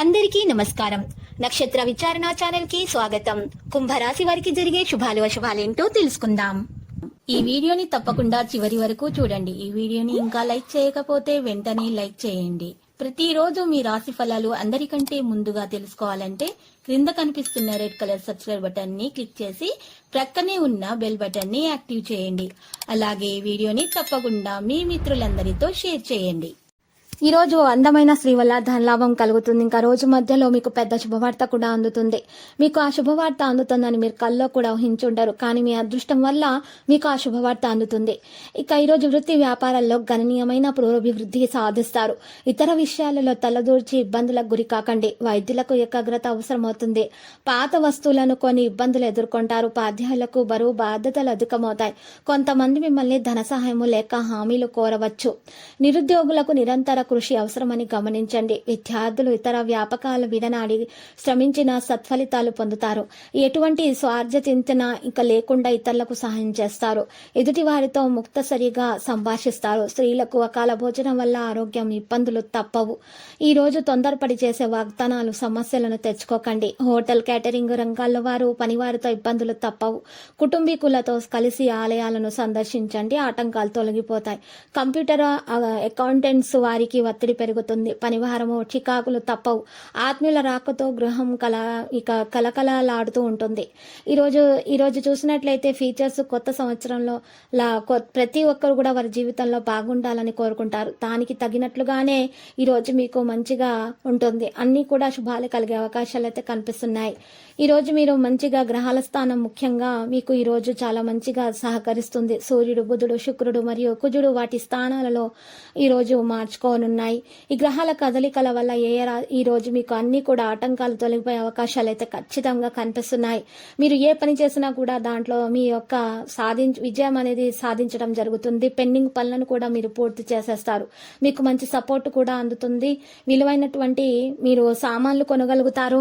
అందరికీ నమస్కారం. నక్షత్ర విచారణ ఛానల్ కి స్వాగతం. కుంభరాశి వారికి జరిగే శుభాలు అశుభాలేంటో తెలుసుకుందాం. ఈ వీడియోని తప్పకుండా చివరి వరకు చూడండి. ఈ వీడియోని ఇంకా లైక్ చేయకపోతే వెంటనే లైక్ చేయండి. ప్రతిరోజు మీ రాశి ఫలాలు అందరికంటే ముందుగా తెలుసుకోవాలంటే క్రింద కనిపిస్తున్న రెడ్ కలర్ సబ్స్క్రైబ్ బటన్ ని క్లిక్ చేసి ప్రక్కనే ఉన్న బెల్ బటన్ ని యాక్టివ్ చేయండి. అలాగే ఈ వీడియోని తప్పకుండా మీ మిత్రులందరితో షేర్ చేయండి. ఈ రోజు అందమైన స్త్రీ వల్ల ధనలాభం కలుగుతుంది. ఇంకా రోజు మధ్యలో మీకు పెద్ద శుభవార్త కూడా అందుతుంది. మీకు ఆ శుభవార్త అందుతుందని మీరు కల్లో కూడా ఊహించుంటారు. కానీ మీ అదృష్టం వల్ల మీకు ఆ శుభవార్త అందుతుంది. ఇక ఈరోజు వృత్తి వ్యాపారాల్లో గణనీయమైన పురోభివృద్ధి సాధిస్తారు. ఇతర విషయాలలో తలదూర్చి ఇబ్బందులకు గురి కాకండి. వైద్యులకు ఏకాగ్రత అవసరమవుతుంది. పాత వస్తువులను కొని ఇబ్బందులు ఎదుర్కొంటారు. ఉపాధ్యాయులకు బరువు బాధ్యతలు అధికమవుతాయి. కొంతమంది మిమ్మల్ని ధన సహాయము లేక హామీలు కోరవచ్చు. నిరుద్యోగులకు నిరంతర కృషి అవసరమని గమనించండి. విద్యార్థులు ఇతర వ్యాపకాలు విడనాడి శ్రమించిన సత్ఫలితాలు పొందుతారు. ఎటువంటి స్వార్థ చింతన ఇంకా లేకుండా ఇతరులకు సహాయం చేస్తారు. ఎదుటి వారితో ముక్తసరిగా సంభాషిస్తారు. స్త్రీలకు అకాల భోజనం వల్ల ఆరోగ్యం ఇబ్బందులు తప్పవు. ఈ రోజు తొందరపడి చేసే వాగ్దానాలు సమస్యలను తెచ్చుకోకండి. హోటల్ క్యాటరింగ్ రంగాల్లో వారు పనివారితో ఇబ్బందులు తప్పవు. కుటుంబీకులతో కలిసి ఆలయాలను సందర్శించండి. ఆటంకాలు తొలగిపోతాయి. కంప్యూటర్ అకౌంటెంట్స్ వారికి ఒత్తిడి పెరుగుతుంది. పనివారము చికాకులు తప్పవు. ఆత్మీయుల రాకతో గృహం కలకలలాడుతూ ఉంటుంది. ఈరోజు చూసినట్లయితే ఫీచర్స్ కొత్త సంవత్సరంలో ప్రతి ఒక్కరు కూడా వారి జీవితంలో బాగుండాలని కోరుకుంటారు. దానికి తగినట్లుగానే ఈరోజు మీకు మంచిగా ఉంటుంది. అన్ని కూడా శుభాలు కలిగే అవకాశాలు అయితే కనిపిస్తున్నాయి. ఈరోజు మీరు మంచిగా గ్రహాల స్థానం ముఖ్యంగా మీకు ఈరోజు చాలా మంచిగా సహకరిస్తుంది. సూర్యుడు, బుధుడు, శుక్రుడు మరియు కుజుడు వాటి స్థానాలలో ఈరోజు మార్చుకోనున్నాయి. ఈ గ్రహాల కదలికల వల్ల ఈ రోజు మీకు అన్ని కూడా ఆటంకాలు తొలగిపోయే అవకాశాలు అయితే ఖచ్చితంగా కనిపిస్తున్నాయి. మీరు ఏ పని చేసినా కూడా దాంట్లో మీ యొక్క విజయం అనేది సాధించడం జరుగుతుంది. పెండింగ్ పనులను కూడా మీరు పూర్తి చేసేస్తారు. మీకు మంచి సపోర్ట్ కూడా అందుతుంది. విలువైనటువంటి మీరు సామాన్లు కొనగలుగుతారు.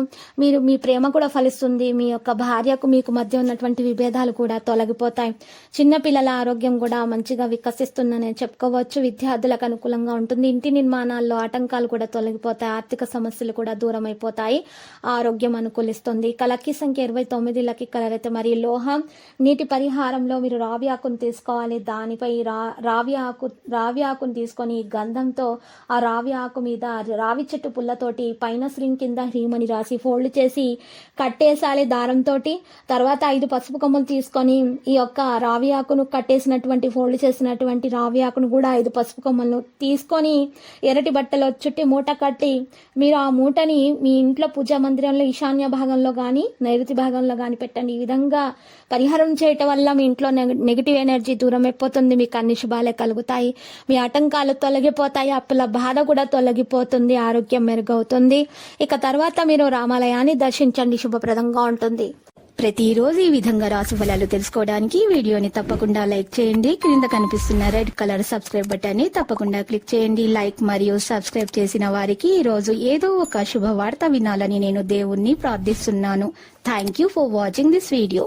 మీ ప్రేమ కూడా ఫలిస్తుంది. మీ యొక్క భార్యకు మీకు మధ్య ఉన్నటువంటి విభేదాలు కూడా తొలగిపోతాయి. చిన్న పిల్లల ఆరోగ్యం కూడా మంచిగా వికసిస్తుందని చెప్పుకోవచ్చు. విద్యార్థులకు అనుకూలంగా ఉంటుంది. ఇంటి నిర్మాణాల్లో ఆటంకాలు కూడా తొలగిపోతాయి. ఆర్థిక సమస్యలు కూడా దూరం అయిపోతాయి. ఆరోగ్యం అనుకూలిస్తుంది. ఇక లక్కీ సంఖ్య 29. లక్కీ కలర్ అయితే మరి లోహం. నీటి పరిహారంలో మీరు రావి ఆకును తీసుకోవాలి. దానిపై రావి ఆకును తీసుకొని గంధంతో ఆ రావి ఆకు మీద రావి చెట్టు పుల్లతోటి పైన శ్రీ కింద హ్రీమని రాసి ఫోల్డ్ చేసి కట్టేసాలి దారంతో. తర్వాత 5 పసుపు కొమ్మలు తీసుకొని ఈ యొక్క రావి ఆకును కట్టేసినటువంటి ఫోల్డ్ చేసినటువంటి రావి ఆకును కూడా 5 పసుపు కొమ్మలను తీసుకొని ఎర్రటి బట్టలో చుట్టి మూట కట్టి మీరు ఆ మూటని మీ ఇంట్లో పూజా మందిరంలో ఈశాన్య భాగంలో కానీ నైరుతి భాగంలో కానీ పెట్టండి. ఈ విధంగా పరిహారం చేయటం వల్ల మీ ఇంట్లో నెగిటివ్ ఎనర్జీ దూరం అయిపోతుంది. మీకు అన్ని శుభాలే కలుగుతాయి. మీ ఆటంకాలు తొలగిపోతాయి. అప్పుల బాధ కూడా తొలగిపోతుంది. ఆరోగ్యం మెరుగవుతుంది. ఇక తర్వాత మీరు రామాలయాన్ని దర్శించండి. శుభప్రదంగా ఉంటుంది. ప్రతిరోజు ఈ విధంగా రాశి ఫలాలు తెలుసుకోవడానికి వీడియోని తప్పకుండా లైక్ చేయండి. క్రింద కనిపిస్తున్న రెడ్ కలర్ సబ్స్క్రైబ్ బటన్ ని తప్పకుండా క్లిక్ చేయండి. లైక్ మరియు సబ్స్క్రైబ్ చేసిన వారికి ఈ రోజు ఏదో ఒక శుభవార్త వినాలని నేను దేవుణ్ణి ప్రార్థిస్తున్నాను. Thank you for watching this video.